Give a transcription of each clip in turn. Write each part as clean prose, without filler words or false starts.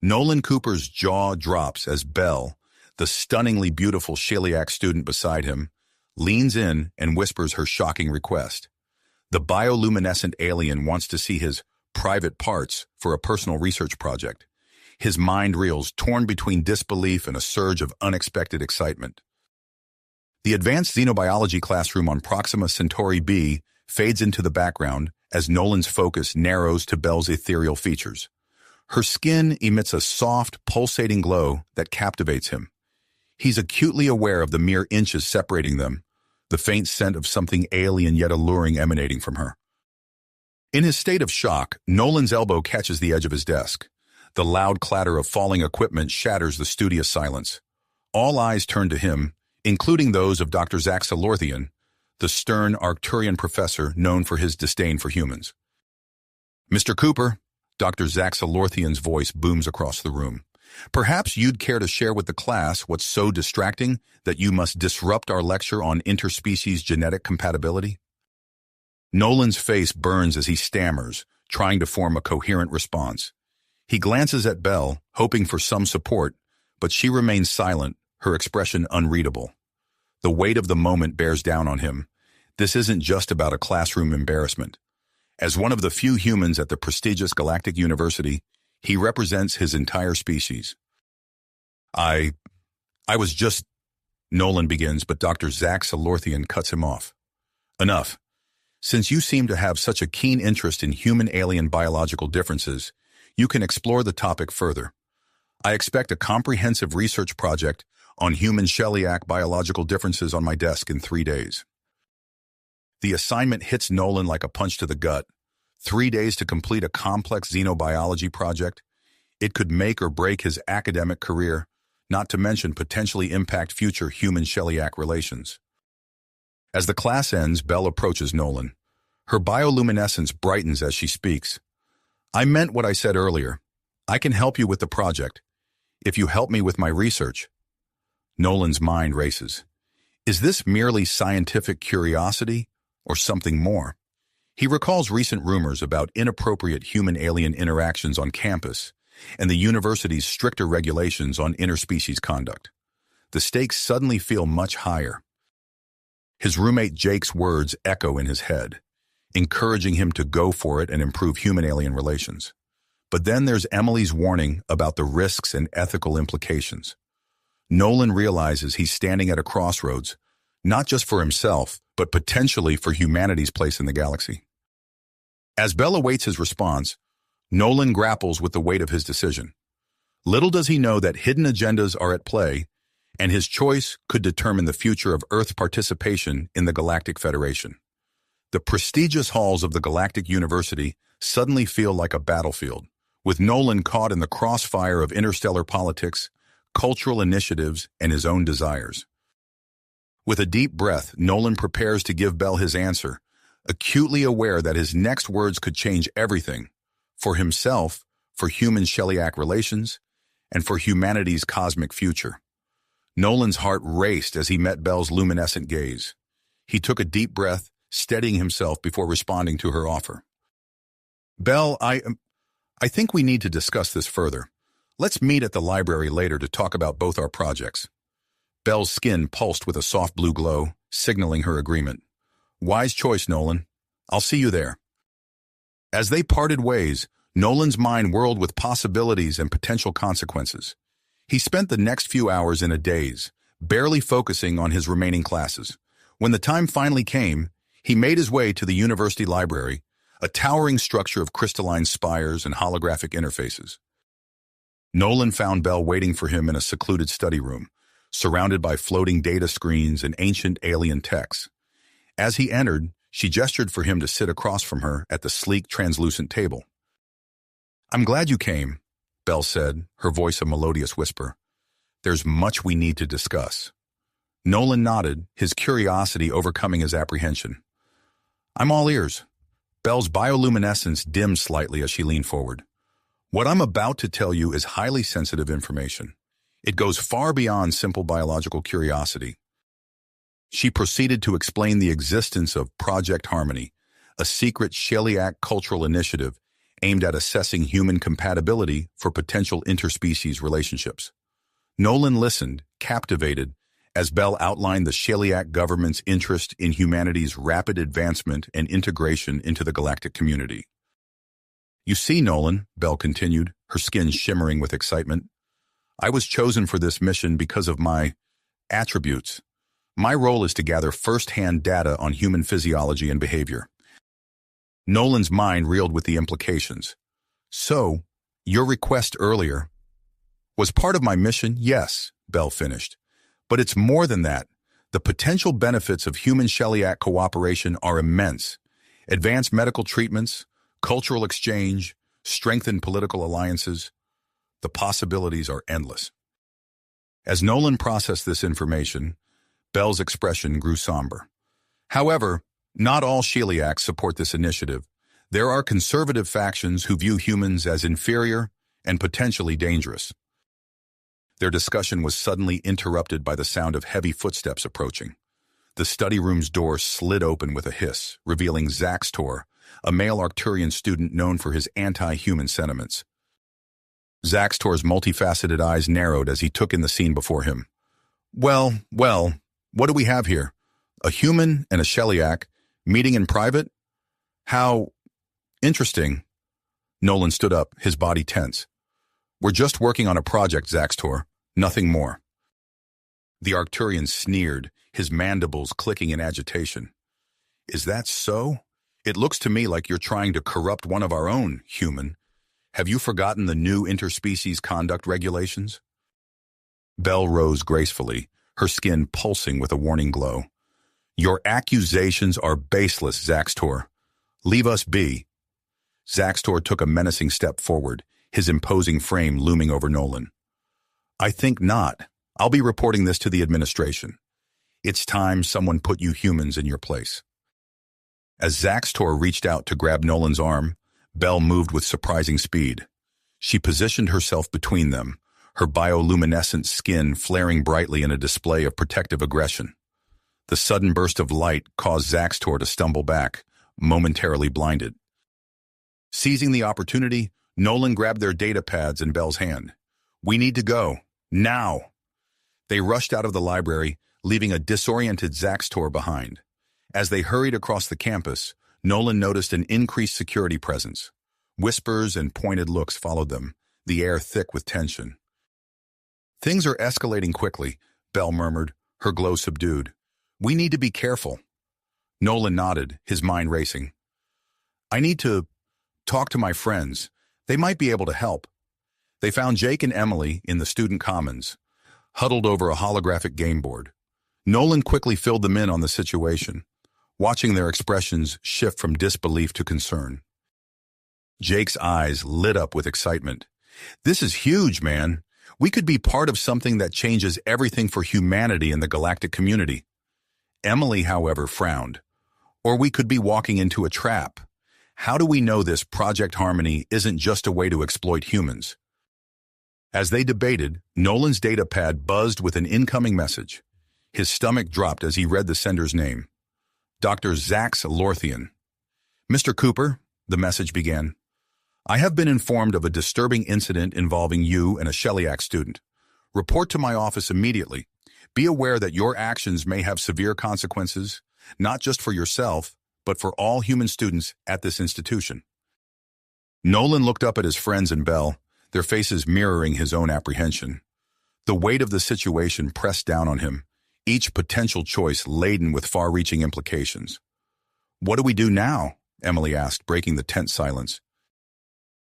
Nolan Cooper's jaw drops as Belle, the stunningly beautiful Sheliak student beside him, leans in and whispers her shocking request. The bioluminescent alien wants to see his private parts for a personal research project. His mind reels, torn between disbelief and a surge of unexpected excitement. The advanced xenobiology classroom on Proxima Centauri b fades into the background as Nolan's focus narrows to Belle's ethereal features. Her skin emits a soft, pulsating glow that captivates him. He's acutely aware of the mere inches separating them, the faint scent of something alien yet alluring emanating from her. In his state of shock, Nolan's elbow catches the edge of his desk. The loud clatter of falling equipment shatters the studious silence. All eyes turn to him, including those of Dr. Zaxalorthian, the stern Arcturian professor known for his disdain for humans. "Mr. Cooper," Dr. Zaxalorthian's voice booms across the room. "Perhaps you'd care to share with the class what's so distracting that you must disrupt our lecture on interspecies genetic compatibility?" Nolan's face burns as he stammers, trying to form a coherent response. He glances at Belle, hoping for some support, but she remains silent, her expression unreadable. The weight of the moment bears down on him. This isn't just about a classroom embarrassment. As one of the few humans at the prestigious galactic university, he represents his entire species. I was just... Nolan begins, but Dr. Zaxalorthian cuts him off. "Enough. Since you seem to have such a keen interest in human-alien biological differences, you can explore the topic further. I expect a comprehensive research project on human Sheliak biological differences on my desk in 3 days." The assignment hits Nolan like a punch to the gut. 3 days to complete a complex xenobiology project. It could make or break his academic career, not to mention potentially impact future human-Sheliak relations. As the class ends, Belle approaches Nolan. Her bioluminescence brightens as she speaks. "I meant what I said earlier. I can help you with the project, if you help me with my research." Nolan's mind races. Is this merely scientific curiosity, or something more? He recalls recent rumors about inappropriate human-alien interactions on campus and the university's stricter regulations on interspecies conduct. The stakes suddenly feel much higher. His roommate Jake's words echo in his head, encouraging him to go for it and improve human-alien relations. But then there's Emily's warning about the risks and ethical implications. Nolan realizes he's standing at a crossroads, not just for himself, but potentially for humanity's place in the galaxy. As Belle awaits his response, Nolan grapples with the weight of his decision. Little does he know that hidden agendas are at play, and his choice could determine the future of Earth's participation in the Galactic Federation. The prestigious halls of the Galactic University suddenly feel like a battlefield, with Nolan caught in the crossfire of interstellar politics, cultural initiatives, and his own desires. With a deep breath, Nolan prepares to give Belle his answer, acutely aware that his next words could change everything, for himself, for human-Sheliak relations, and for humanity's cosmic future. Nolan's heart raced as he met Belle's luminescent gaze. He took a deep breath, steadying himself before responding to her offer. "Belle, I think we need to discuss this further. Let's meet at the library later to talk about both our projects." Belle's skin pulsed with a soft blue glow, signaling her agreement. "Wise choice, Nolan. I'll see you there." As they parted ways, Nolan's mind whirled with possibilities and potential consequences. He spent the next few hours in a daze, barely focusing on his remaining classes. When the time finally came, he made his way to the university library, a towering structure of crystalline spires and holographic interfaces. Nolan found Belle waiting for him in a secluded study room, surrounded by floating data screens and ancient alien texts. As he entered, she gestured for him to sit across from her at the sleek, translucent table. "I'm glad you came," Belle said, her voice a melodious whisper. "There's much we need to discuss." Nolan nodded, his curiosity overcoming his apprehension. "I'm all ears." Belle's bioluminescence dimmed slightly as she leaned forward. "What I'm about to tell you is highly sensitive information. It goes far beyond simple biological curiosity." She proceeded to explain the existence of Project Harmony, a secret Sheliak cultural initiative aimed at assessing human compatibility for potential interspecies relationships. Nolan listened, captivated, as Bell outlined the Sheliak government's interest in humanity's rapid advancement and integration into the galactic community. "You see, Nolan," Bell continued, her skin shimmering with excitement, "I was chosen for this mission because of my attributes. My role is to gather first-hand data on human physiology and behavior." Nolan's mind reeled with the implications. "So, your request earlier was part of my mission?" "Yes," Bell finished. "But it's more than that. The potential benefits of human-Sheliak cooperation are immense. Advanced medical treatments, cultural exchange, strengthened political alliances. The possibilities are endless." As Nolan processed this information, Bell's expression grew somber. "However, not all Sheliaks support this initiative. There are conservative factions who view humans as inferior and potentially dangerous." Their discussion was suddenly interrupted by the sound of heavy footsteps approaching. The study room's door slid open with a hiss, revealing Zaxtor, a male Arcturian student known for his anti-human sentiments. Zaxtor's multifaceted eyes narrowed as he took in the scene before him. Well, what do we have here? A human and a Sheliak meeting in private? How interesting." Nolan stood up, his body tense. "We're just working on a project, Zaxtor. Nothing more." The Arcturian sneered, his mandibles clicking in agitation. "Is that so? It looks to me like you're trying to corrupt one of our own, human. Have you forgotten the new interspecies conduct regulations?" Bell rose gracefully, her skin pulsing with a warning glow. "Your accusations are baseless, Zaxtor. Leave us be." Zaxtor took a menacing step forward, his imposing frame looming over Nolan. "I think not. I'll be reporting this to the administration. It's time someone put you humans in your place." As Zaxtor reached out to grab Nolan's arm, Bell moved with surprising speed. She positioned herself between them, her bioluminescent skin flaring brightly in a display of protective aggression. The sudden burst of light caused Zaxtor to stumble back, momentarily blinded. Seizing the opportunity, Nolan grabbed their data pads in Bell's hand. "We need to go. Now!" They rushed out of the library, leaving a disoriented Zaxtor behind. As they hurried across the campus, Nolan noticed an increased security presence. Whispers and pointed looks followed them, the air thick with tension. "Things are escalating quickly," Bell murmured, her glow subdued. "We need to be careful." Nolan nodded, his mind racing. "I need to talk to my friends. They might be able to help." They found Jake and Emily in the student commons, huddled over a holographic game board. Nolan quickly filled them in on the situation, watching their expressions shift from disbelief to concern. Jake's eyes lit up with excitement. "This is huge, man. We could be part of something that changes everything for humanity in the galactic community." Emily, however, frowned. "Or we could be walking into a trap. How do we know this Project Harmony isn't just a way to exploit humans?" As they debated, Nolan's datapad buzzed with an incoming message. His stomach dropped as he read the sender's name. Dr. Zax Lorthian. "Mr. Cooper," the message began, "I have been informed of a disturbing incident involving you and a Sheliak student. Report to my office immediately. Be aware that your actions may have severe consequences, not just for yourself, but for all human students at this institution." Nolan looked up at his friends and Bell, their faces mirroring his own apprehension. The weight of the situation pressed down on him, each potential choice laden with far-reaching implications. "What do we do now?" Emily asked, breaking the tense silence.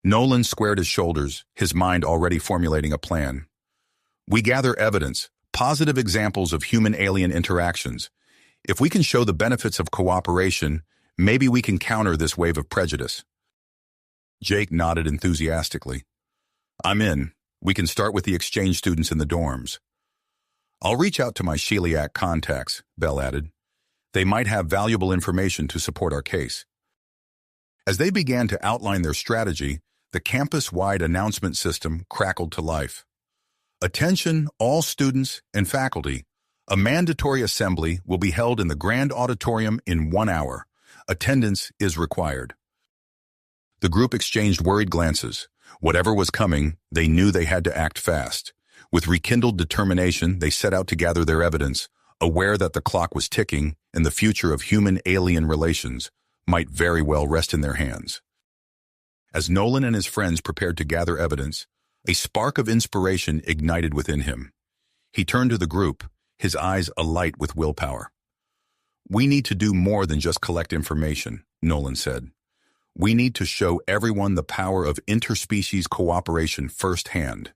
Nolan squared his shoulders, his mind already formulating a plan. "We gather evidence, positive examples of human-alien interactions. If we can show the benefits of cooperation, maybe we can counter this wave of prejudice." Jake nodded enthusiastically. "I'm in. We can start with the exchange students in the dorms." "I'll reach out to my Sheliak contacts," Bell added. "They might have valuable information to support our case." As they began to outline their strategy, the campus-wide announcement system crackled to life. "Attention, all students and faculty. A mandatory assembly will be held in the Grand Auditorium in 1 hour. Attendance is required." The group exchanged worried glances. Whatever was coming, they knew they had to act fast. With rekindled determination, they set out to gather their evidence, aware that the clock was ticking and the future of human-alien relations might very well rest in their hands. As Nolan and his friends prepared to gather evidence, a spark of inspiration ignited within him. He turned to the group, his eyes alight with willpower. "We need to do more than just collect information," Nolan said. "We need to show everyone the power of interspecies cooperation firsthand."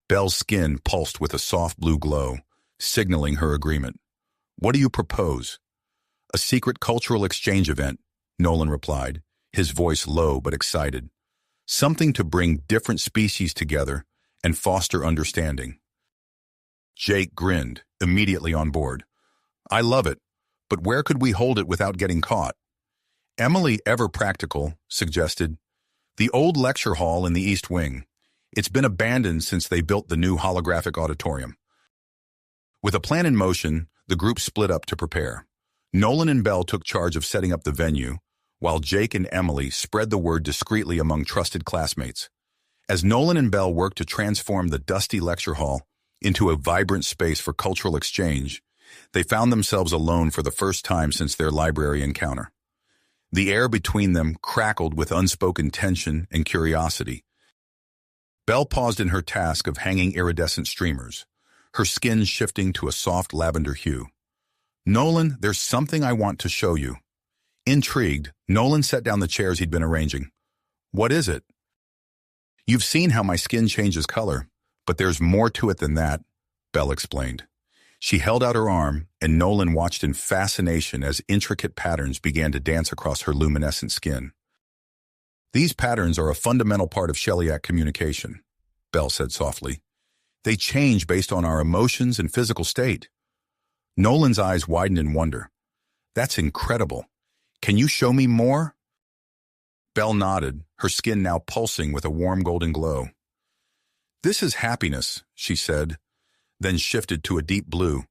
Belle's skin pulsed with a soft blue glow, signaling her agreement. "What do you propose?" "A secret cultural exchange event," Nolan replied, his voice low but excited. "Something to bring different species together and foster understanding." Jake grinned, immediately on board. "I love it, but where could we hold it without getting caught?" Emily, ever practical, suggested, "The old lecture hall in the East Wing. It's been abandoned since they built the new holographic auditorium." With a plan in motion, the group split up to prepare. Nolan and Belle took charge of setting up the venue, while Jake and Emily spread the word discreetly among trusted classmates. As Nolan and Belle worked to transform the dusty lecture hall into a vibrant space for cultural exchange, they found themselves alone for the first time since their library encounter. The air between them crackled with unspoken tension and curiosity. Belle paused in her task of hanging iridescent streamers, her skin shifting to a soft lavender hue. "Nolan, there's something I want to show you." Intrigued, Nolan set down the chairs he'd been arranging. "What is it?" "You've seen how my skin changes color, but there's more to it than that," Belle explained. She held out her arm, and Nolan watched in fascination as intricate patterns began to dance across her luminescent skin. "These patterns are a fundamental part of Shellyak communication," Belle said softly. "They change based on our emotions and physical state." Nolan's eyes widened in wonder. "That's incredible. Can you show me more?" Belle nodded, her skin now pulsing with a warm golden glow. "This is happiness," she said, then shifted to a deep blue.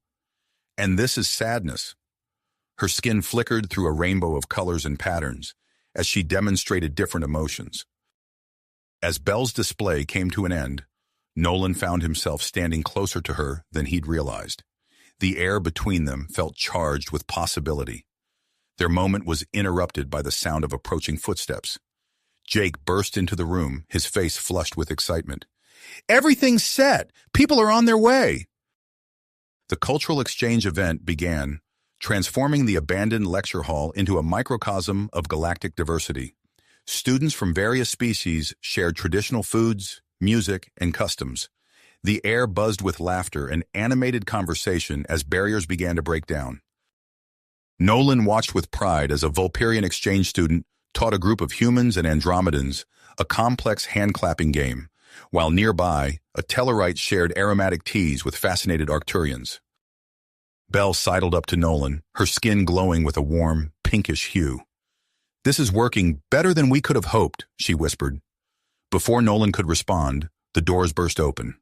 "And this is sadness." Her skin flickered through a rainbow of colors and patterns as she demonstrated different emotions. As Belle's display came to an end, Nolan found himself standing closer to her than he'd realized. The air between them felt charged with possibility. Their moment was interrupted by the sound of approaching footsteps. Jake burst into the room, his face flushed with excitement. "Everything's set! People are on their way!" The cultural exchange event began, transforming the abandoned lecture hall into a microcosm of galactic diversity. Students from various species shared traditional foods, music, and customs. The air buzzed with laughter and animated conversation as barriers began to break down. Nolan watched with pride as a Vulperian exchange student taught a group of humans and Andromedans a complex hand-clapping game, while nearby, a Tellarite shared aromatic teas with fascinated Arcturians. Belle sidled up to Nolan, her skin glowing with a warm, pinkish hue. "This is working better than we could have hoped," she whispered. Before Nolan could respond, the doors burst open.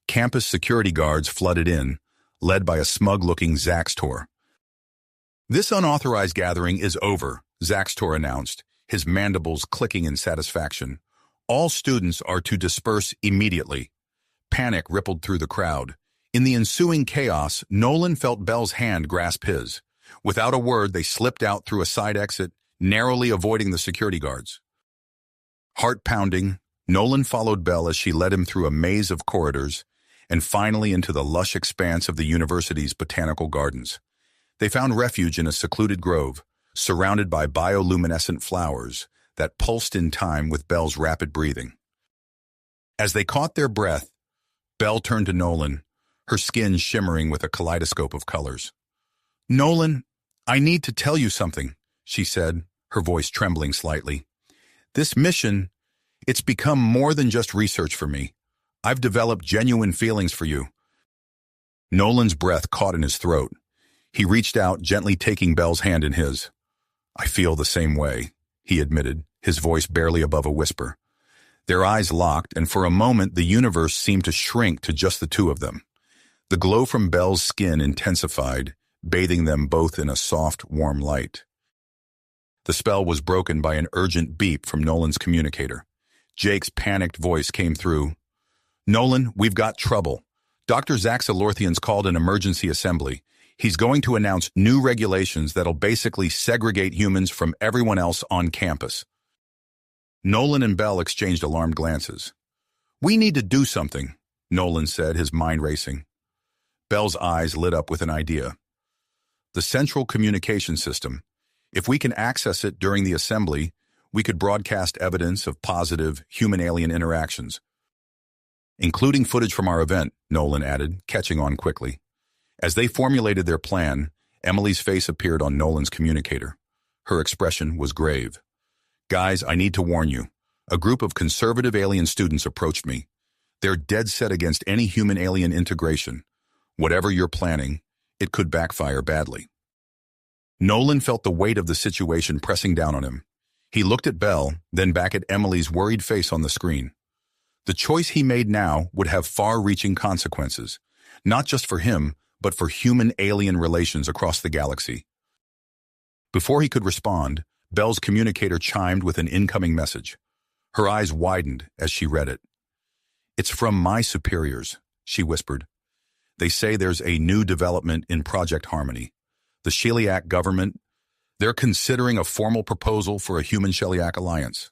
Campus security guards flooded in, led by a smug-looking Zaxtor. "This unauthorized gathering is over," Zaxtor announced, his mandibles clicking in satisfaction. "All students are to disperse immediately." Panic rippled through the crowd. In the ensuing chaos, Nolan felt Belle's hand grasp his. Without a word, they slipped out through a side exit, narrowly avoiding the security guards. Heart-pounding, Nolan followed Belle as she led him through a maze of corridors and finally into the lush expanse of the university's botanical gardens. They found refuge in a secluded grove, surrounded by bioluminescent flowers that pulsed in time with Belle's rapid breathing. As they caught their breath, Belle turned to Nolan, her skin shimmering with a kaleidoscope of colors. "Nolan, I need to tell you something," she said, her voice trembling slightly. "This mission, it's become more than just research for me. I've developed genuine feelings for you." Nolan's breath caught in his throat. He reached out, gently taking Belle's hand in his. "I feel the same way," he admitted, his voice barely above a whisper. Their eyes locked, and for a moment the universe seemed to shrink to just the two of them. The glow from Belle's skin intensified, bathing them both in a soft, warm light. The spell was broken by an urgent beep from Nolan's communicator. Jake's panicked voice came through. "Nolan, we've got trouble. Dr. Zaxalorthian's called an emergency assembly. He's going to announce new regulations that'll basically segregate humans from everyone else on campus." Nolan and Bell exchanged alarmed glances. "We need to do something," Nolan said, his mind racing. Bell's eyes lit up with an idea. "The central communication system. If we can access it during the assembly, we could broadcast evidence of positive human-alien interactions, including footage from our event," Nolan added, catching on quickly. As they formulated their plan, Emily's face appeared on Nolan's communicator. Her expression was grave. "Guys, I need to warn you. A group of conservative alien students approached me. They're dead set against any human-alien integration. Whatever you're planning, it could backfire badly." Nolan felt the weight of the situation pressing down on him. He looked at Bell, then back at Emily's worried face on the screen. The choice he made now would have far-reaching consequences, not just for him, but for human-alien relations across the galaxy. Before he could respond, Bell's communicator chimed with an incoming message. Her eyes widened as she read it. "It's from my superiors," she whispered. "They say there's a new development in Project Harmony. The Sheliak government, they're considering a formal proposal for a human-Sheliak alliance."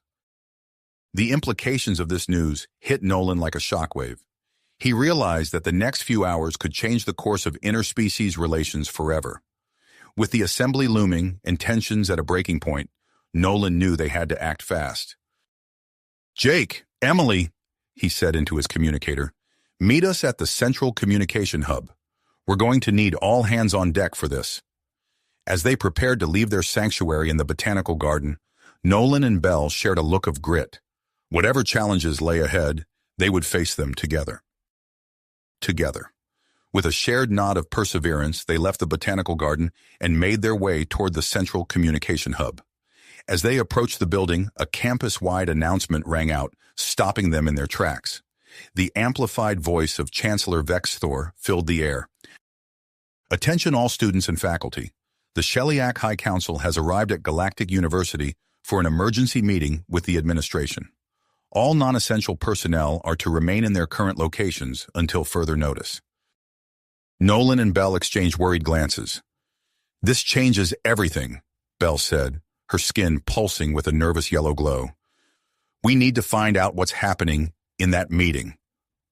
The implications of this news hit Nolan like a shockwave. He realized that the next few hours could change the course of interspecies relations forever. With the assembly looming and tensions at a breaking point, Nolan knew they had to act fast. "Jake, Emily," he said into his communicator, "meet us at the Central Communication Hub. We're going to need all hands on deck for this." As they prepared to leave their sanctuary in the botanical garden, Nolan and Bell shared a look of grit. Whatever challenges lay ahead, they would face them together. Together. With a shared nod of perseverance, they left the botanical garden and made their way toward the Central Communication Hub. As they approached the building, a campus-wide announcement rang out, stopping them in their tracks. The amplified voice of Chancellor Vexthor filled the air. "Attention all students and faculty. The Sheliak High Council has arrived at Galactic University for an emergency meeting with the administration. All non-essential personnel are to remain in their current locations until further notice." Nolan and Bell exchanged worried glances. "This changes everything," Bell said, her skin pulsing with a nervous yellow glow. "We need to find out what's happening in that meeting,"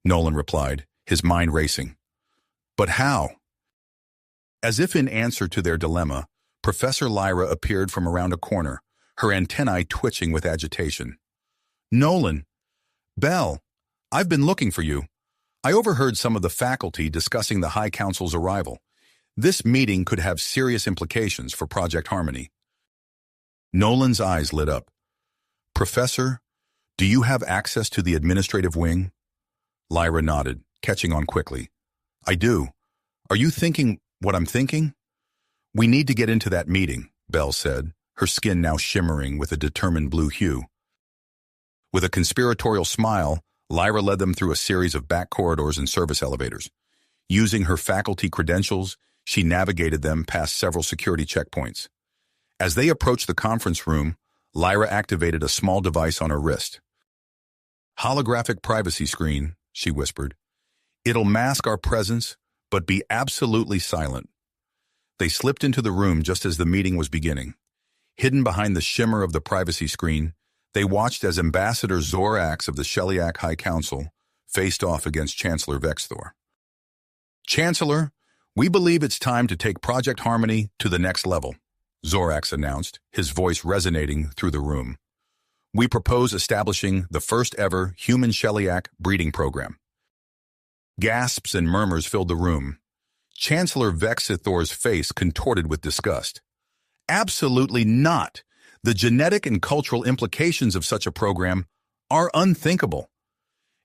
Nolan replied, his mind racing. "But how?" As if in answer to their dilemma, Professor Lyra appeared from around a corner, her antennae twitching with agitation. "Nolan, Bell, I've been looking for you. I overheard some of the faculty discussing the High Council's arrival. This meeting could have serious implications for Project Harmony." Nolan's eyes lit up. "Professor, do you have access to the administrative wing?" Lyra nodded, catching on quickly. "I do. Are you thinking what I'm thinking?" "We need to get into that meeting," Bell said, her skin now shimmering with a determined blue hue. With a conspiratorial smile, Lyra led them through a series of back corridors and service elevators. Using her faculty credentials, she navigated them past several security checkpoints. As they approached the conference room, Lyra activated a small device on her wrist. "Holographic privacy screen," she whispered. "It'll mask our presence, but be absolutely silent." They slipped into the room just as the meeting was beginning. Hidden behind the shimmer of the privacy screen, they watched as Ambassador Zorax of the Sheliak High Council faced off against Chancellor Vexthor. "Chancellor, we believe it's time to take Project Harmony to the next level," Zorax announced, his voice resonating through the room. "We propose establishing the first-ever human Sheliak breeding program." Gasps and murmurs filled the room. Chancellor Vexithor's face contorted with disgust. "Absolutely not! The genetic and cultural implications of such a program are unthinkable."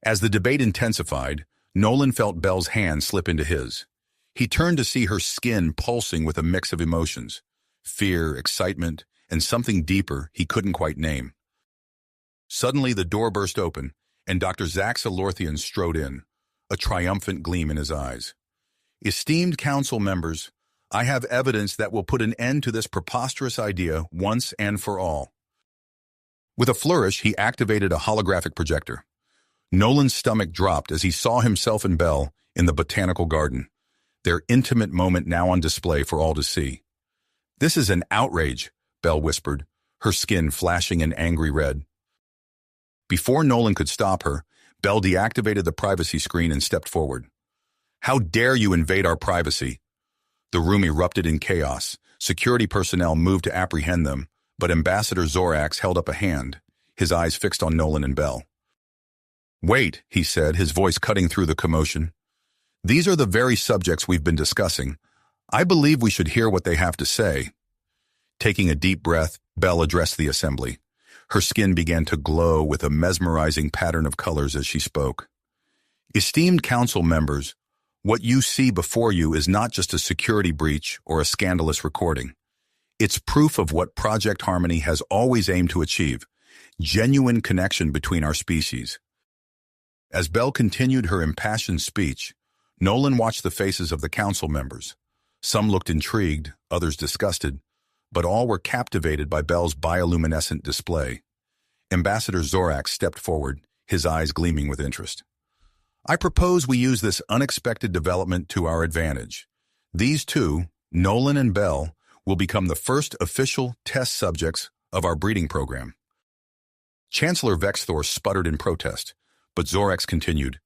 As the debate intensified, Nolan felt Bell's hand slip into his. He turned to see her skin pulsing with a mix of emotions, fear, excitement, and something deeper he couldn't quite name. Suddenly the door burst open, and Dr. Zaxalorthian strode in, a triumphant gleam in his eyes. "Esteemed council members, I have evidence that will put an end to this preposterous idea once and for all. With a flourish, he activated a holographic projector. Nolan's stomach dropped as he saw himself and Belle in the botanical garden, their intimate moment now on display for all to see. "This is an outrage," Belle whispered, her skin flashing an angry red. Before Nolan could stop her, Belle deactivated the privacy screen and stepped forward. "How dare you invade our privacy?" The room erupted in chaos. Security personnel moved to apprehend them, but Ambassador Zorax held up a hand, his eyes fixed on Nolan and Belle. "Wait," he said, his voice cutting through the commotion. "These are the very subjects we've been discussing. I believe we should hear what they have to say." Taking a deep breath, Belle addressed the assembly. Her skin began to glow with a mesmerizing pattern of colors as she spoke. "Esteemed council members, what you see before you is not just a security breach or a scandalous recording. It's proof of what Project Harmony has always aimed to achieve, genuine connection between our species." As Belle continued her impassioned speech, Nolan watched the faces of the council members. Some looked intrigued, others disgusted, but all were captivated by Belle's bioluminescent display. Ambassador Zorax stepped forward, his eyes gleaming with interest. "I propose we use this unexpected development to our advantage. These two, Nolan and Belle, will become the first official test subjects of our breeding program." Chancellor Vexthor sputtered in protest, but Zorax continued,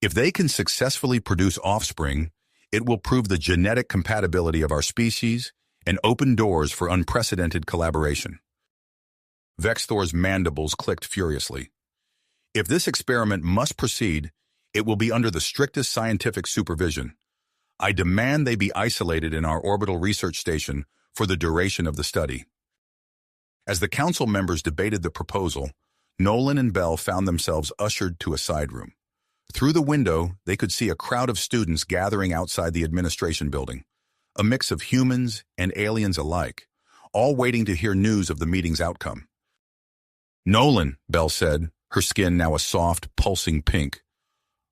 "If they can successfully produce offspring, it will prove the genetic compatibility of our species and open doors for unprecedented collaboration." Vexthor's mandibles clicked furiously. "If this experiment must proceed, it will be under the strictest scientific supervision. I demand they be isolated in our orbital research station for the duration of the study." As the council members debated the proposal, Nolan and Belle found themselves ushered to a side room. Through the window, they could see a crowd of students gathering outside the administration building, a mix of humans and aliens alike, all waiting to hear news of the meeting's outcome. "Nolan," Belle said, her skin now a soft, pulsing pink,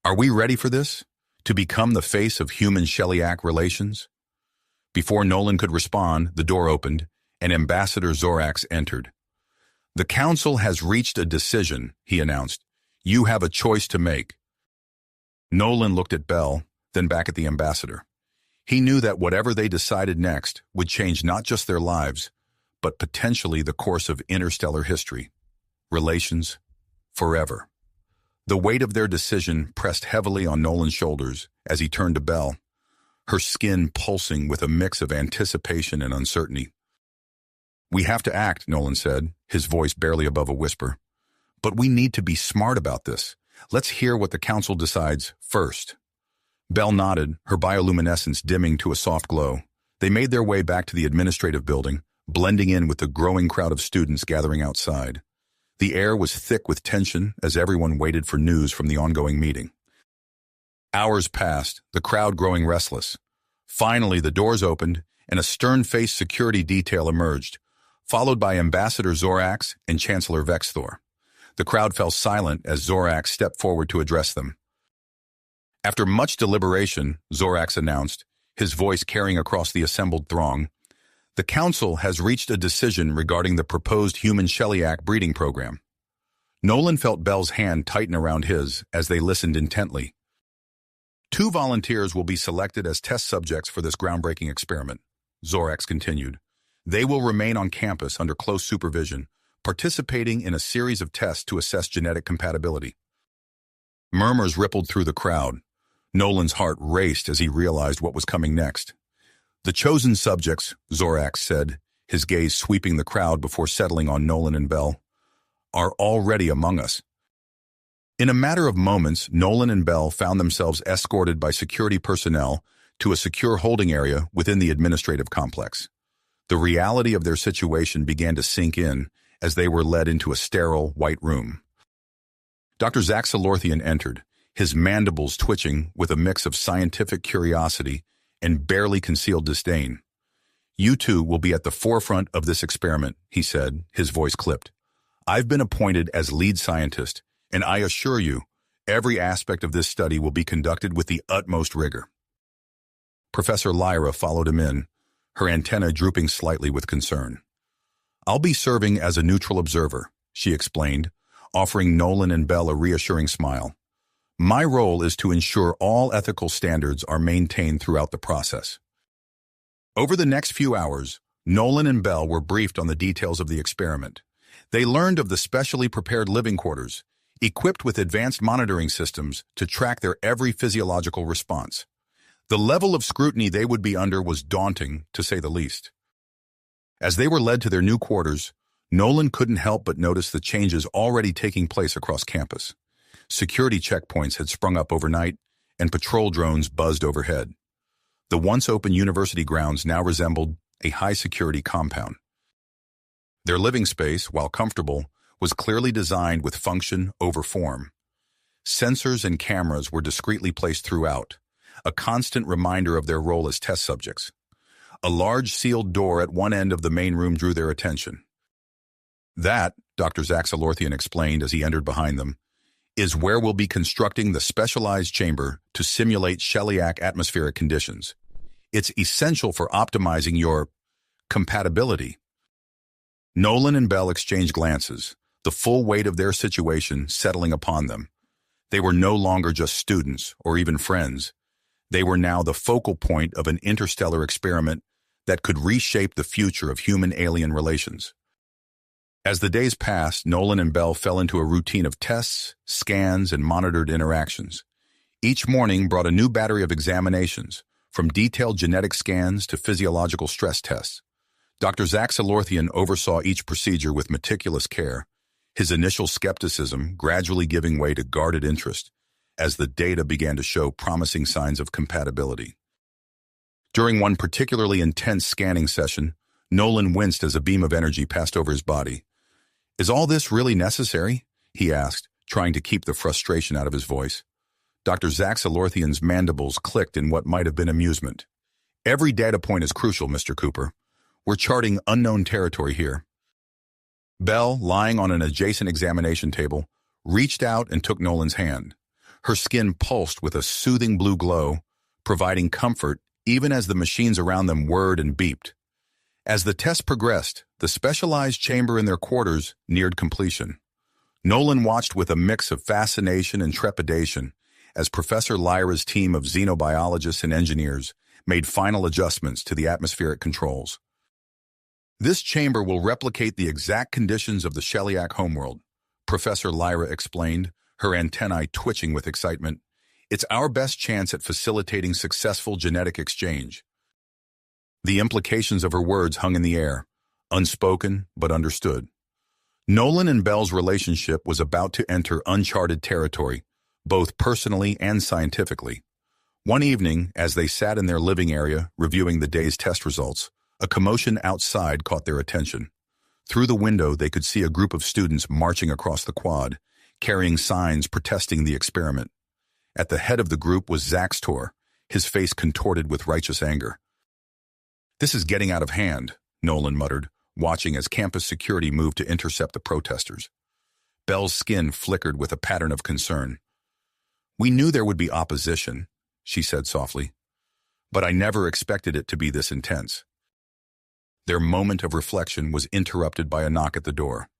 "are we ready for this? To become the face of human-Shellyak relations?" Before Nolan could respond, the door opened, and Ambassador Zorax entered. "The Council has reached a decision," he announced. "You have a choice to make." Nolan looked at Belle, then back at the ambassador. He knew that whatever they decided next would change not just their lives, but potentially the course of interstellar history. Relations, forever. The weight of their decision pressed heavily on Nolan's shoulders as he turned to Belle, her skin pulsing with a mix of anticipation and uncertainty. "We have to act," Nolan said, his voice barely above a whisper. "But we need to be smart about this. Let's hear what the council decides first." Belle nodded, her bioluminescence dimming to a soft glow. They made their way back to the administrative building, blending in with the growing crowd of students gathering outside. The air was thick with tension as everyone waited for news from the ongoing meeting. Hours passed, the crowd growing restless. Finally, the doors opened, and a stern-faced security detail emerged, followed by Ambassador Zorax and Chancellor Vexthor. The crowd fell silent as Zorax stepped forward to address them. After much deliberation, Zorax announced, his voice carrying across the assembled throng, "The Council has reached a decision regarding the proposed human-Shellyak breeding program." Nolan felt Belle's hand tighten around his as they listened intently. "2 volunteers will be selected as test subjects for this groundbreaking experiment," Zorax continued. "They will remain on campus under close supervision, participating in a series of tests to assess genetic compatibility." Murmurs rippled through the crowd. Nolan's heart raced as he realized what was coming next. "The chosen subjects," Zorax said, his gaze sweeping the crowd before settling on Nolan and Belle, "are already among us." In a matter of moments, Nolan and Belle found themselves escorted by security personnel to a secure holding area within the administrative complex. The reality of their situation began to sink in as they were led into a sterile, white room. Dr. Zaxalorthian entered, his mandibles twitching with a mix of scientific curiosity and barely concealed disdain. "You two will be at the forefront of this experiment," he said, his voice clipped. "I've been appointed as lead scientist, and I assure you, every aspect of this study will be conducted with the utmost rigor." Professor Lyra followed him in, her antenna drooping slightly with concern. "I'll be serving as a neutral observer," she explained, offering Nolan and Belle a reassuring smile. "My role is to ensure all ethical standards are maintained throughout the process." Over the next few hours, Nolan and Belle were briefed on the details of the experiment. They learned of the specially prepared living quarters, equipped with advanced monitoring systems to track their every physiological response. The level of scrutiny they would be under was daunting, to say the least. As they were led to their new quarters, Nolan couldn't help but notice the changes already taking place across campus. Security checkpoints had sprung up overnight, and patrol drones buzzed overhead. The once open university grounds now resembled a high-security compound. Their living space, while comfortable, was clearly designed with function over form. Sensors and cameras were discreetly placed throughout, a constant reminder of their role as test subjects. A large sealed door at one end of the main room drew their attention. "That," Dr. Zaxalorthian explained as he entered behind them, "is where we'll be constructing the specialized chamber to simulate Shellyak atmospheric conditions. It's essential for optimizing your compatibility." Nolan and Belle exchanged glances, the full weight of their situation settling upon them. They were no longer just students or even friends. They were now the focal point of an interstellar experiment that could reshape the future of human-alien relations. As the days passed, Nolan and Belle fell into a routine of tests, scans, and monitored interactions. Each morning brought a new battery of examinations, from detailed genetic scans to physiological stress tests. Dr. Zaxalorthian oversaw each procedure with meticulous care, his initial skepticism gradually giving way to guarded interest as the data began to show promising signs of compatibility. During one particularly intense scanning session, Nolan winced as a beam of energy passed over his body. "Is all this really necessary?" he asked, trying to keep the frustration out of his voice. Dr. Zaxalorthian's mandibles clicked in what might have been amusement. "Every data point is crucial, Mr. Cooper. We're charting unknown territory here." Belle, lying on an adjacent examination table, reached out and took Nolan's hand. Her skin pulsed with a soothing blue glow, providing comfort even as the machines around them whirred and beeped. As the test progressed, the specialized chamber in their quarters neared completion. Nolan watched with a mix of fascination and trepidation as Professor Lyra's team of xenobiologists and engineers made final adjustments to the atmospheric controls. "This chamber will replicate the exact conditions of the Shellyak homeworld," Professor Lyra explained, her antennae twitching with excitement. "It's our best chance at facilitating successful genetic exchange." The implications of her words hung in the air, unspoken but understood. Nolan and Belle's relationship was about to enter uncharted territory, both personally and scientifically. One evening, as they sat in their living area reviewing the day's test results, a commotion outside caught their attention. Through the window, they could see a group of students marching across the quad, carrying signs protesting the experiment. At the head of the group was Zaxtor, his face contorted with righteous anger. "This is getting out of hand," Nolan muttered, watching as campus security moved to intercept the protesters. Belle's skin flickered with a pattern of concern. "We knew there would be opposition," she said softly, "but I never expected it to be this intense." Their moment of reflection was interrupted by a knock at the door.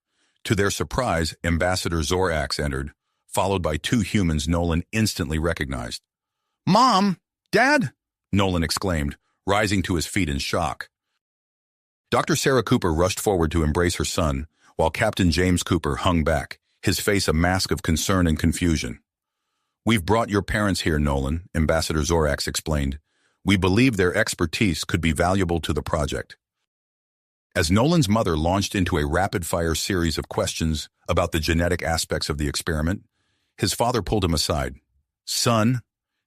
To their surprise, Ambassador Zorax entered, followed by two humans Nolan instantly recognized. "Mom! Dad!" Nolan exclaimed, rising to his feet in shock. Dr. Sarah Cooper rushed forward to embrace her son, while Captain James Cooper hung back, his face a mask of concern and confusion. "We've brought your parents here, Nolan," Ambassador Zorax explained. "We believe their expertise could be valuable to the project." As Nolan's mother launched into a rapid-fire series of questions about the genetic aspects of the experiment, his father pulled him aside. "Son,"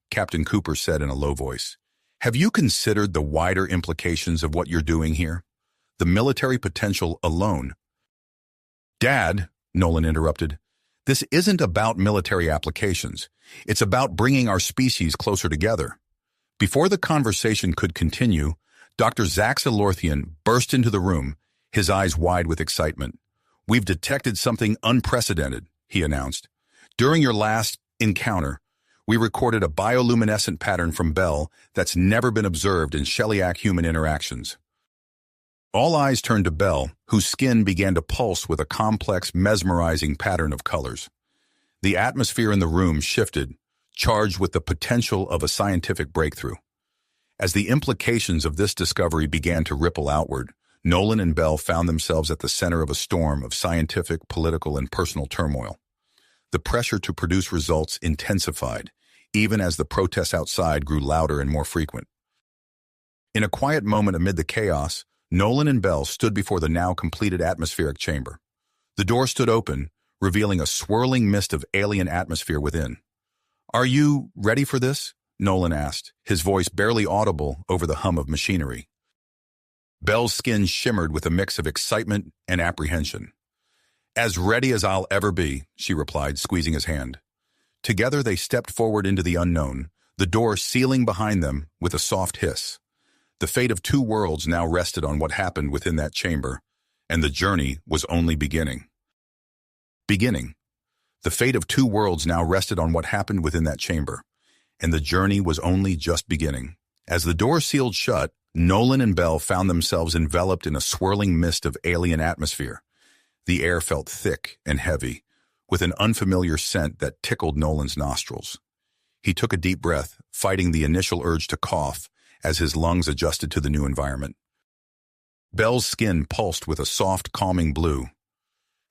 Captain Cooper said in a low voice, "have you considered the wider implications of what you're doing here? The military potential alone." "Dad," Nolan interrupted, "this isn't about military applications. It's about bringing our species closer together." Before the conversation could continue, Dr. Zaxalorthian burst into the room, his eyes wide with excitement. "We've detected something unprecedented," he announced. "During your last encounter, We recorded a bioluminescent pattern from Bell that's never been observed in Shellyak-human interactions. All eyes turned to Bell, whose skin began to pulse with a complex, mesmerizing pattern of colors. The atmosphere in the room shifted, charged with the potential of a scientific breakthrough. As the implications of this discovery began to ripple outward, Nolan and Bell found themselves at the center of a storm of scientific, political, and personal turmoil. The pressure to produce results intensified, even as the protests outside grew louder and more frequent. In a quiet moment amid the chaos, Nolan and Bell stood before the now completed atmospheric chamber. The door stood open, revealing a swirling mist of alien atmosphere within. "Are you ready for this?" Nolan asked, his voice barely audible over the hum of machinery. Bell's skin shimmered with a mix of excitement and apprehension. "As ready as I'll ever be," she replied, squeezing his hand. Together they stepped forward into the unknown, the door sealing behind them with a soft hiss. The fate of two worlds now rested on what happened within that chamber, and the journey was only beginning. The fate of two worlds now rested on what happened within that chamber, and the journey was only just beginning. As the door sealed shut, Nolan and Bell found themselves enveloped in a swirling mist of alien atmosphere. The air felt thick and heavy, with an unfamiliar scent that tickled Nolan's nostrils. He took a deep breath, fighting the initial urge to cough as his lungs adjusted to the new environment. Bell's skin pulsed with a soft, calming blue.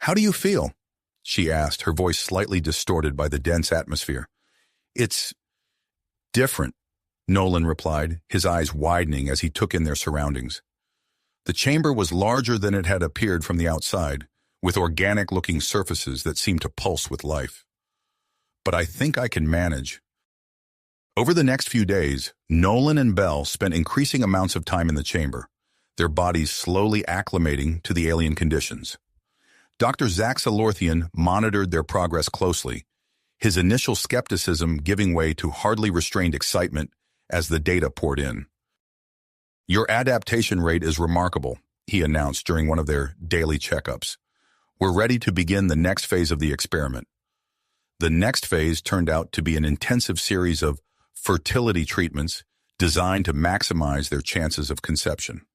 "How do you feel?" she asked, her voice slightly distorted by the dense atmosphere. "It's different," Nolan replied, his eyes widening as he took in their surroundings. The chamber was larger than it had appeared from the outside, with organic-looking surfaces that seemed to pulse with life. "But I think I can manage." Over the next few days, Nolan and Bell spent increasing amounts of time in the chamber, their bodies slowly acclimating to the alien conditions. Dr. Zaxalorthian monitored their progress closely, his initial skepticism giving way to hardly restrained excitement as the data poured in. "Your adaptation rate is remarkable," he announced during one of their daily checkups. "We're ready to begin the next phase of the experiment." The next phase turned out to be an intensive series of fertility treatments designed to maximize their chances of conception.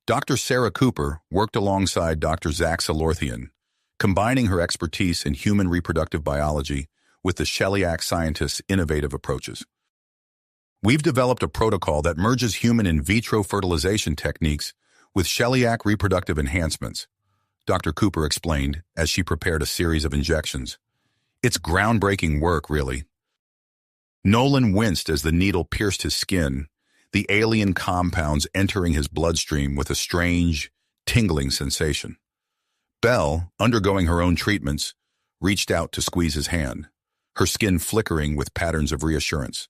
Dr. Sarah Cooper worked alongside Dr. Zaxalorthian, combining her expertise in human reproductive biology with the Shellyak scientists' innovative approaches. "We've developed a protocol that merges human in vitro fertilization techniques with Shellyak reproductive enhancements," Dr. Cooper explained as she prepared a series of injections. "It's groundbreaking work, really." Nolan winced as the needle pierced his skin, the alien compounds entering his bloodstream with a strange, tingling sensation. Belle, undergoing her own treatments, reached out to squeeze his hand, her skin flickering with patterns of reassurance.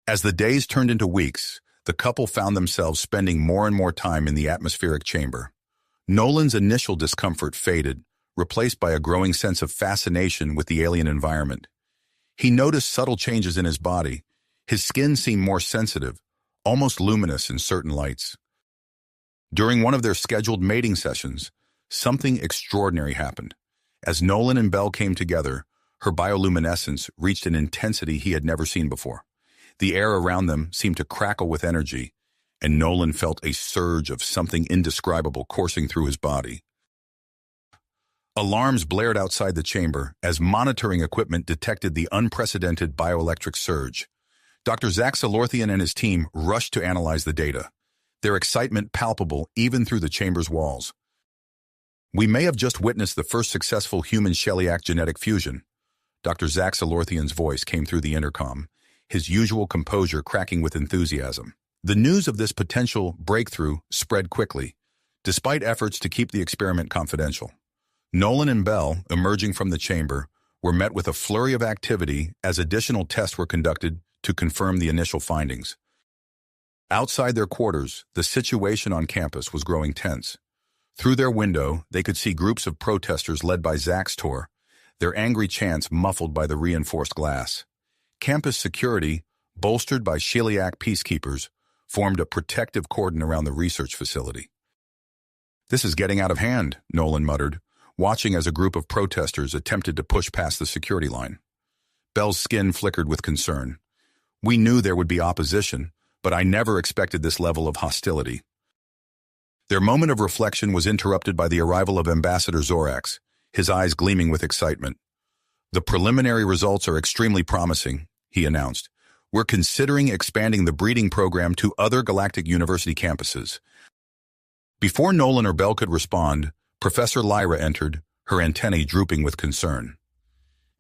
As the days turned into weeks, the couple found themselves spending more and more time in the atmospheric chamber. Nolan's initial discomfort faded, replaced by a growing sense of fascination with the alien environment. He noticed subtle changes in his body. His skin seemed more sensitive, almost luminous in certain lights. During one of their scheduled mating sessions, something extraordinary happened. As Nolan and Bell came together, her bioluminescence reached an intensity he had never seen before. The air around them seemed to crackle with energy, and Nolan felt a surge of something indescribable coursing through his body. Alarms blared outside the chamber as monitoring equipment detected the unprecedented bioelectric surge. Dr. Zaxalorthian and his team rushed to analyze the data, their excitement palpable even through the chamber's walls. "We may have just witnessed the first successful human Shellyak genetic fusion." Dr. Zaxalorthian's voice came through the intercom, his usual composure cracking with enthusiasm. The news of this potential breakthrough spread quickly, despite efforts to keep the experiment confidential. Nolan and Bell, emerging from the chamber, were met with a flurry of activity as additional tests were conducted to confirm the initial findings. Outside their quarters, the situation on campus was growing tense. Through their window, they could see groups of protesters led by Zaxtor, their angry chants muffled by the reinforced glass. Campus security, bolstered by Shellyak peacekeepers, formed a protective cordon around the research facility. "This is getting out of hand," Nolan muttered, watching as a group of protesters attempted to push past the security line. Belle's skin flickered with concern. We knew there would be opposition, but I never expected this level of hostility. Their moment of reflection was interrupted by the arrival of Ambassador Zorax, his eyes gleaming with excitement. The preliminary results are extremely promising, he announced. We're considering expanding the breeding program to other galactic university campuses. Before Nolan or Belle could respond, Professor Lyra entered, her antennae drooping with concern.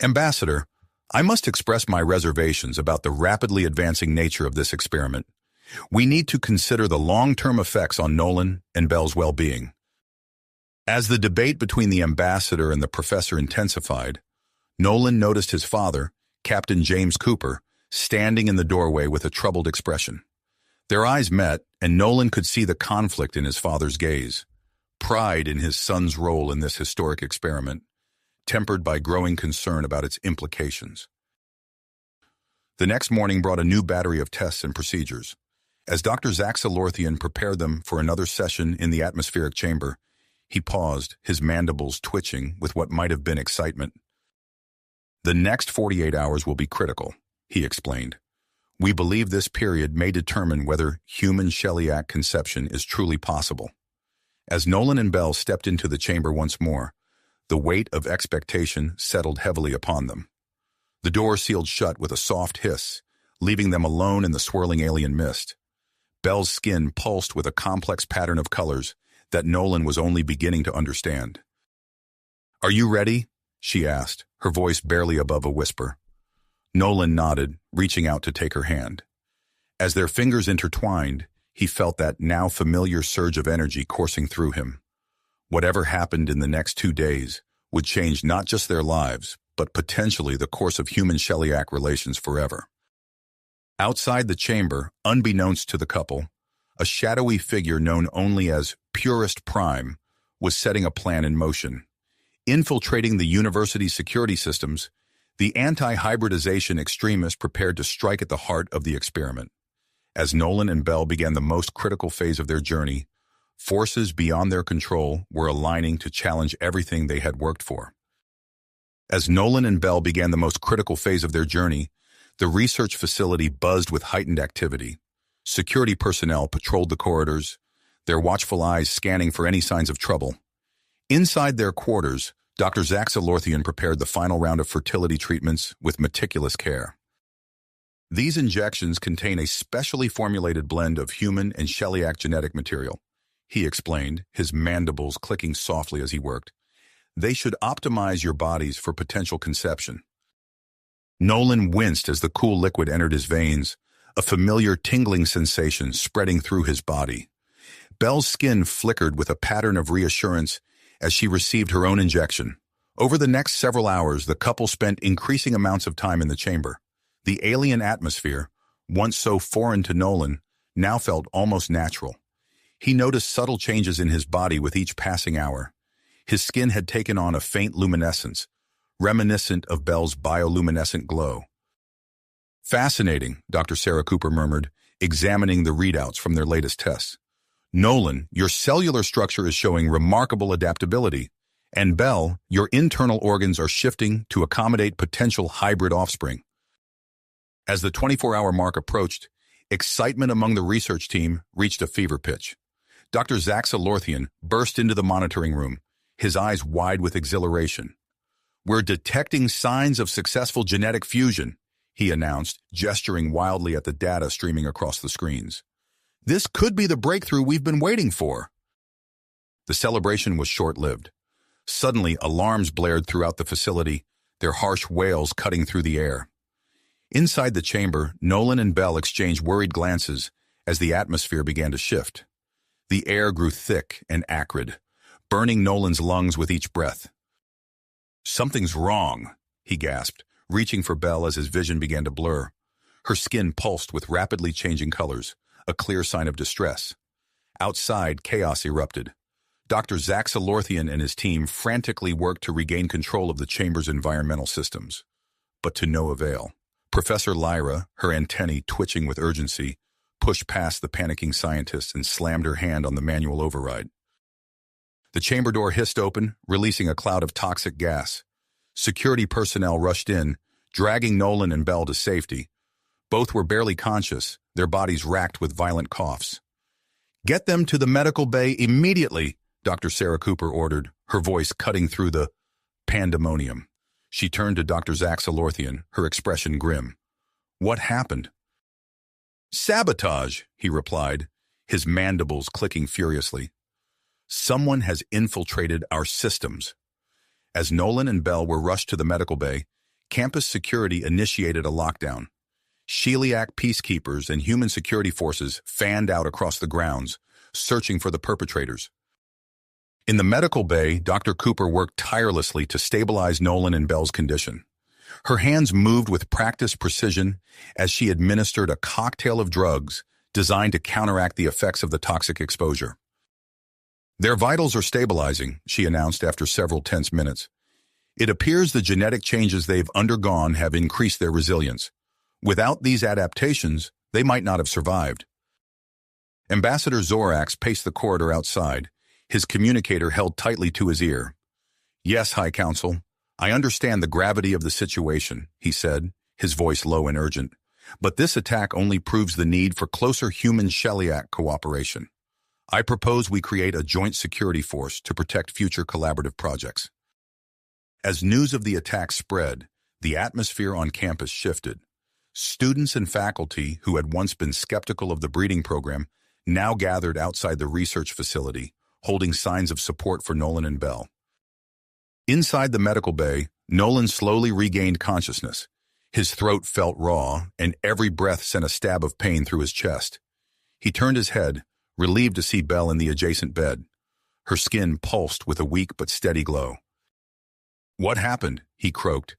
Ambassador, I must express my reservations about the rapidly advancing nature of this experiment. We need to consider the long-term effects on Nolan and Belle's well-being. As the debate between the ambassador and the professor intensified, Nolan noticed his father, Captain James Cooper, standing in the doorway with a troubled expression. Their eyes met, and Nolan could see the conflict in his father's gaze. Pride in his son's role in this historic experiment, tempered by growing concern about its implications. The next morning brought a new battery of tests and procedures. As Dr. Zaxalorthian prepared them for another session in the atmospheric chamber, he paused, his mandibles twitching with what might have been excitement. The next 48 hours will be critical, he explained. We believe this period may determine whether human celiac conception is truly possible. As Nolan and Belle stepped into the chamber once more, the weight of expectation settled heavily upon them. The door sealed shut with a soft hiss, leaving them alone in the swirling alien mist. Belle's skin pulsed with a complex pattern of colors that Nolan was only beginning to understand. "Are you ready?" she asked, her voice barely above a whisper. Nolan nodded, reaching out to take her hand. As their fingers intertwined, he felt that now familiar surge of energy coursing through him. Whatever happened in the next 2 days would change not just their lives, but potentially the course of human-celiac relations forever. Outside the chamber, unbeknownst to the couple, a shadowy figure known only as Purist Prime was setting a plan in motion. Infiltrating the university's security systems, the anti-hybridization extremists prepared to strike at the heart of the experiment. As Nolan and Belle began the most critical phase of their journey, forces beyond their control were aligning to challenge everything they had worked for. As Nolan and Belle began the most critical phase of their journey, the research facility buzzed with heightened activity. Security personnel patrolled the corridors, their watchful eyes scanning for any signs of trouble. Inside their quarters, Dr. Zaxalorthian prepared the final round of fertility treatments with meticulous care. These injections contain a specially formulated blend of human and celiac genetic material, he explained, his mandibles clicking softly as he worked. They should optimize your bodies for potential conception. Nolan winced as the cool liquid entered his veins, a familiar tingling sensation spreading through his body. Belle's skin flickered with a pattern of reassurance as she received her own injection. Over the next several hours, the couple spent increasing amounts of time in the chamber. The alien atmosphere, once so foreign to Nolan, now felt almost natural. He noticed subtle changes in his body with each passing hour. His skin had taken on a faint luminescence, reminiscent of Belle's bioluminescent glow. "Fascinating," Dr. Sarah Cooper murmured, examining the readouts from their latest tests. "Nolan, your cellular structure is showing remarkable adaptability, and Belle, your internal organs are shifting to accommodate potential hybrid offspring." As the 24-hour mark approached, excitement among the research team reached a fever pitch. Dr. Zaxalorthian burst into the monitoring room, his eyes wide with exhilaration. "We're detecting signs of successful genetic fusion," he announced, gesturing wildly at the data streaming across the screens. "This could be the breakthrough we've been waiting for." The celebration was short-lived. Suddenly, alarms blared throughout the facility, their harsh wails cutting through the air. Inside the chamber, Nolan and Belle exchanged worried glances as the atmosphere began to shift. The air grew thick and acrid, burning Nolan's lungs with each breath. "Something's wrong," he gasped, reaching for Belle as his vision began to blur. Her skin pulsed with rapidly changing colors, a clear sign of distress. Outside, chaos erupted. Dr. Zaxalorthian and his team frantically worked to regain control of the chamber's environmental systems, but to no avail. Professor Lyra, her antennae twitching with urgency, pushed past the panicking scientists and slammed her hand on the manual override. The chamber door hissed open, releasing a cloud of toxic gas. Security personnel rushed in, dragging Nolan and Bell to safety. Both were barely conscious, their bodies racked with violent coughs. "Get them to the medical bay immediately," Dr. Sarah Cooper ordered, her voice cutting through the pandemonium. She turned to Dr. Zach Salorthian, her expression grim. "What happened?" "Sabotage," he replied, his mandibles clicking furiously. "Someone has infiltrated our systems." As Nolan and Bell were rushed to the medical bay, campus security initiated a lockdown. Sheliak peacekeepers and human security forces fanned out across the grounds, searching for the perpetrators. In the medical bay, Dr. Cooper worked tirelessly to stabilize Nolan and Bell's condition. Her hands moved with practiced precision as she administered a cocktail of drugs designed to counteract the effects of the toxic exposure. "Their vitals are stabilizing," she announced after several tense minutes. "It appears the genetic changes they've undergone have increased their resilience. Without these adaptations, they might not have survived." Ambassador Zorax paced the corridor outside, his communicator held tightly to his ear. "Yes, High Council, I understand the gravity of the situation," he said, his voice low and urgent. "But this attack only proves the need for closer human-Sheliak cooperation. I propose we create a joint security force to protect future collaborative projects." As news of the attack spread, the atmosphere on campus shifted. Students and faculty who had once been skeptical of the breeding program now gathered outside the research facility, holding signs of support for Nolan and Bell. Inside the medical bay, Nolan slowly regained consciousness. His throat felt raw, and every breath sent a stab of pain through his chest. He turned his head, relieved to see Bell in the adjacent bed. Her skin pulsed with a weak but steady glow. "What happened?" he croaked,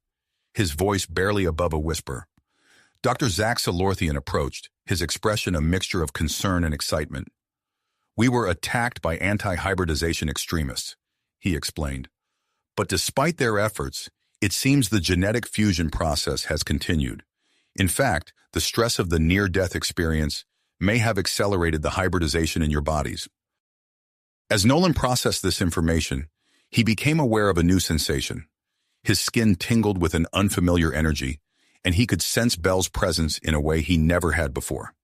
his voice barely above a whisper. Dr. Zach Salorthian approached, his expression a mixture of concern and excitement. "We were attacked by anti-hybridization extremists," he explained. "But despite their efforts, it seems the genetic fusion process has continued. In fact, the stress of the near-death experience may have accelerated the hybridization in your bodies." As Nolan processed this information, he became aware of a new sensation. His skin tingled with an unfamiliar energy, and he could sense Bell's presence in a way he never had before.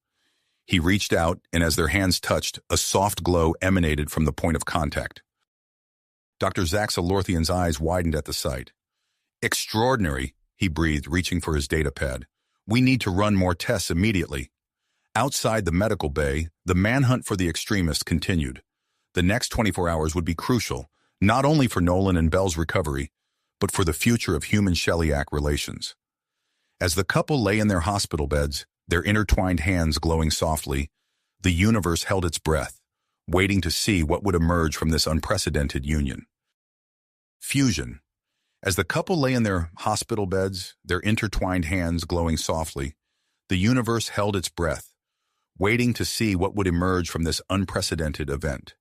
He reached out, and as their hands touched, a soft glow emanated from the point of contact. Dr. Zach Salorthian's eyes widened at the sight. "Extraordinary," he breathed, reaching for his data pad. "We need to run more tests immediately." Outside the medical bay, the manhunt for the extremists continued. The next 24 hours would be crucial, not only for Nolan and Bell's recovery, but for the future of human-Sheliak relations. As the couple lay in their hospital beds, their intertwined hands glowing softly, the universe held its breath, waiting to see what would emerge from this unprecedented union. Fusion. As the couple lay in their hospital beds, their intertwined hands glowing softly, the universe held its breath, waiting to see what would emerge from this unprecedented event.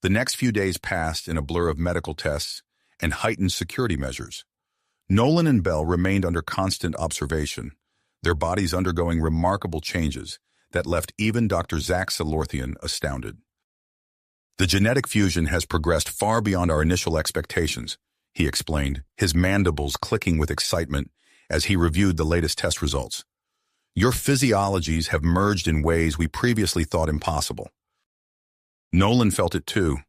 The next few days passed in a blur of medical tests and heightened security measures. Nolan and Bell remained under constant observation, their bodies undergoing remarkable changes that left even Dr. Zach Salorthian astounded. "The genetic fusion has progressed far beyond our initial expectations," he explained, his mandibles clicking with excitement as he reviewed the latest test results. "Your physiologies have merged in ways we previously thought impossible." Nolan felt it too.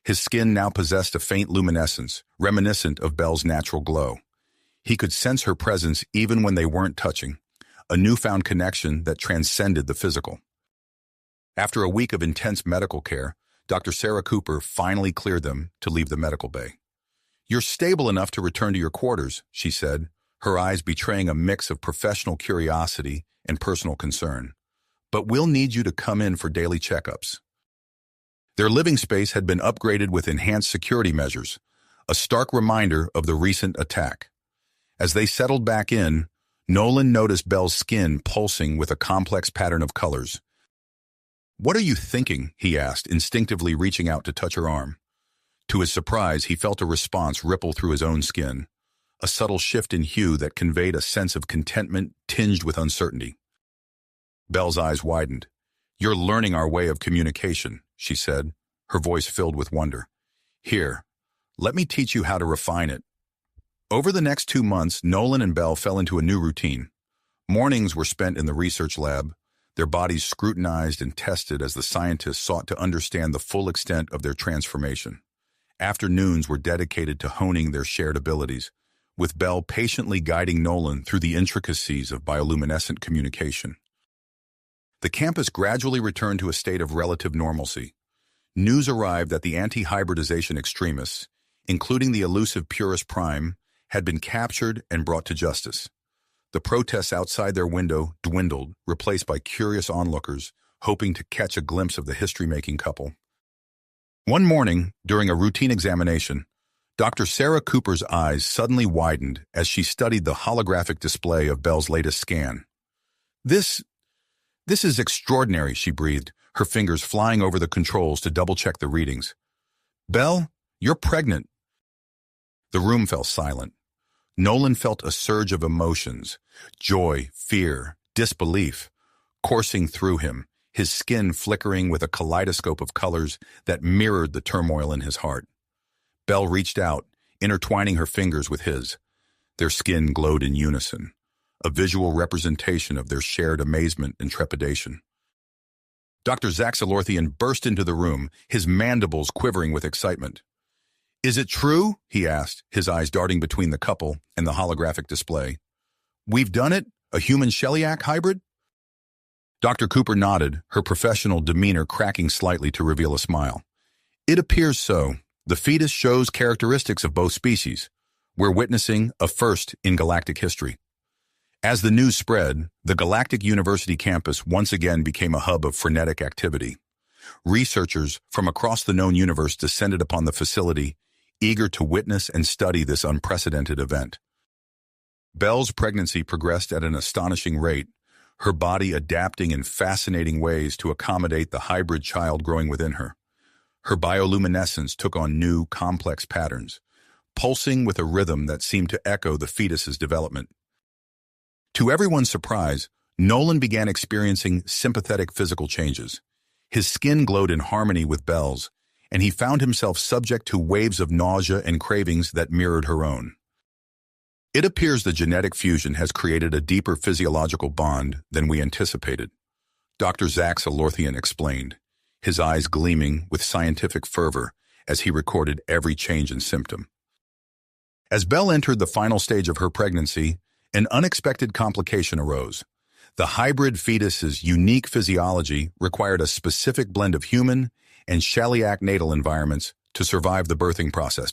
His skin now possessed a faint luminescence, reminiscent of Bell's natural glow. He could sense her presence even when they weren't touching, a newfound connection that transcended the physical. After a week of intense medical care, Dr. Sarah Cooper finally cleared them to leave the medical bay. "You're stable enough to return to your quarters," she said, her eyes betraying a mix of professional curiosity and personal concern. "But we'll need you to come in for daily checkups." Their living space had been upgraded with enhanced security measures, a stark reminder of the recent attack. As they settled back in, Nolan noticed Bell's skin pulsing with a complex pattern of colors. "What are you thinking?" he asked, instinctively reaching out to touch her arm. To his surprise, he felt a response ripple through his own skin, a subtle shift in hue that conveyed a sense of contentment tinged with uncertainty. Bell's eyes widened. "You're learning our way of communication," she said, her voice filled with wonder. "Here, let me teach you how to refine it." Over the next 2 months, Nolan and Belle fell into a new routine. Mornings were spent in the research lab, their bodies scrutinized and tested as the scientists sought to understand the full extent of their transformation. Afternoons were dedicated to honing their shared abilities, with Belle patiently guiding Nolan through the intricacies of bioluminescent communication. The campus gradually returned to a state of relative normalcy. News arrived that the anti-hybridization extremists, including the elusive Purus Prime, had been captured and brought to justice. The protests outside their window dwindled, replaced by curious onlookers, hoping to catch a glimpse of the history-making couple. One morning, during a routine examination, Dr. Sarah Cooper's eyes suddenly widened as she studied the holographic display of Belle's latest scan. This is extraordinary, she breathed, her fingers flying over the controls to double-check the readings. Belle, you're pregnant. The room fell silent. Nolan felt a surge of emotions, joy, fear, disbelief, coursing through him, his skin flickering with a kaleidoscope of colors that mirrored the turmoil in his heart. Belle reached out, intertwining her fingers with his. Their skin glowed in unison, a visual representation of their shared amazement and trepidation. Dr. Zaxalorthian burst into the room, his mandibles quivering with excitement. Is it true? He asked, his eyes darting between the couple and the holographic display. We've done it? A human Shellyak hybrid? Dr. Cooper nodded, her professional demeanor cracking slightly to reveal a smile. It appears so. The fetus shows characteristics of both species. We're witnessing a first in galactic history. As the news spread, the Galactic University campus once again became a hub of frenetic activity. Researchers from across the known universe descended upon the facility, eager to witness and study this unprecedented event. Belle's pregnancy progressed at an astonishing rate, her body adapting in fascinating ways to accommodate the hybrid child growing within her. Her bioluminescence took on new, complex patterns, pulsing with a rhythm that seemed to echo the fetus's development. To everyone's surprise, Nolan began experiencing sympathetic physical changes. His skin glowed in harmony with Belle's, and he found himself subject to waves of nausea and cravings that mirrored her own. It appears the genetic fusion has created a deeper physiological bond than we anticipated, Dr. Zaxalorthian explained, his eyes gleaming with scientific fervor as he recorded every change and symptom. As Belle entered the final stage of her pregnancy, an unexpected complication arose. The hybrid fetus's unique physiology required a specific blend of human and Shellyak natal environments to survive the birthing process.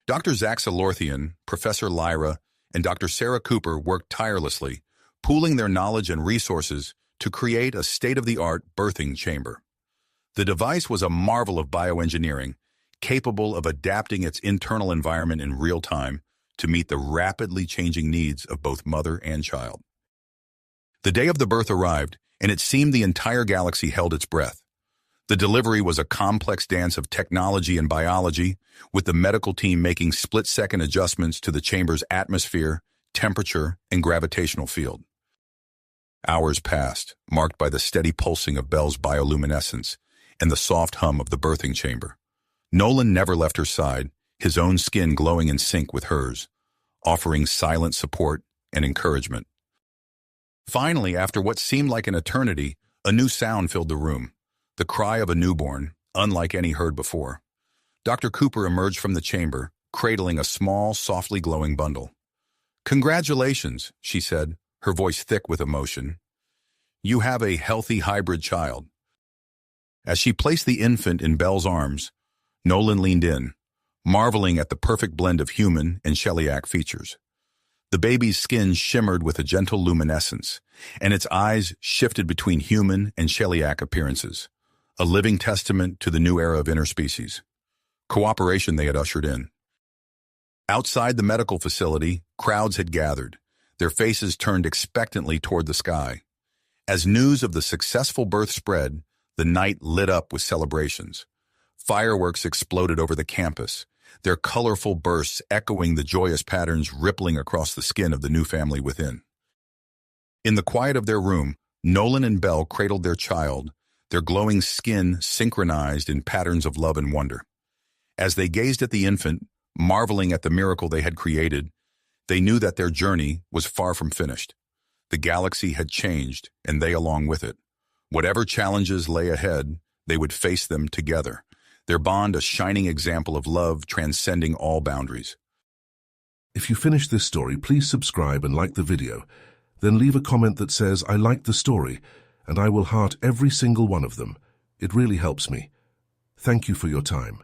Dr. Zaxalorthian, Professor Lyra, and Dr. Sarah Cooper worked tirelessly, pooling their knowledge and resources to create a state-of-the-art birthing chamber. The device was a marvel of bioengineering, capable of adapting its internal environment in real time to meet the rapidly changing needs of both mother and child. The day of the birth arrived, and it seemed the entire galaxy held its breath. The delivery was a complex dance of technology and biology, with the medical team making split-second adjustments to the chamber's atmosphere, temperature, and gravitational field. Hours passed, marked by the steady pulsing of Belle's bioluminescence and the soft hum of the birthing chamber. Nolan never left her side, his own skin glowing in sync with hers, offering silent support and encouragement. Finally, after what seemed like an eternity, a new sound filled the room, the cry of a newborn, unlike any heard before. Dr. Cooper emerged from the chamber, cradling a small, softly glowing bundle. "Congratulations," she said, her voice thick with emotion. "You have a healthy hybrid child." As she placed the infant in Belle's arms, Nolan leaned in, marveling at the perfect blend of human and Shellyak features. The baby's skin shimmered with a gentle luminescence, and its eyes shifted between human and Shellyak appearances, a living testament to the new era of interspecies cooperation they had ushered in. Outside the medical facility, crowds had gathered, their faces turned expectantly toward the sky. As news of the successful birth spread, the night lit up with celebrations. Fireworks exploded over the campus, their colorful bursts echoing the joyous patterns rippling across the skin of the new family within. In the quiet of their room, Nolan and Belle cradled their child, their glowing skin synchronized in patterns of love and wonder. As they gazed at the infant, marveling at the miracle they had created. They knew that their journey was far from finished. The galaxy had changed, and they along with it. Whatever challenges lay ahead, they would face them together. Their bond a shining example of love transcending all boundaries. If you finished this story, please subscribe and like the video. Then leave a comment that says, "I liked the story," and I will heart every single one of them. It really helps me. Thank you for your time.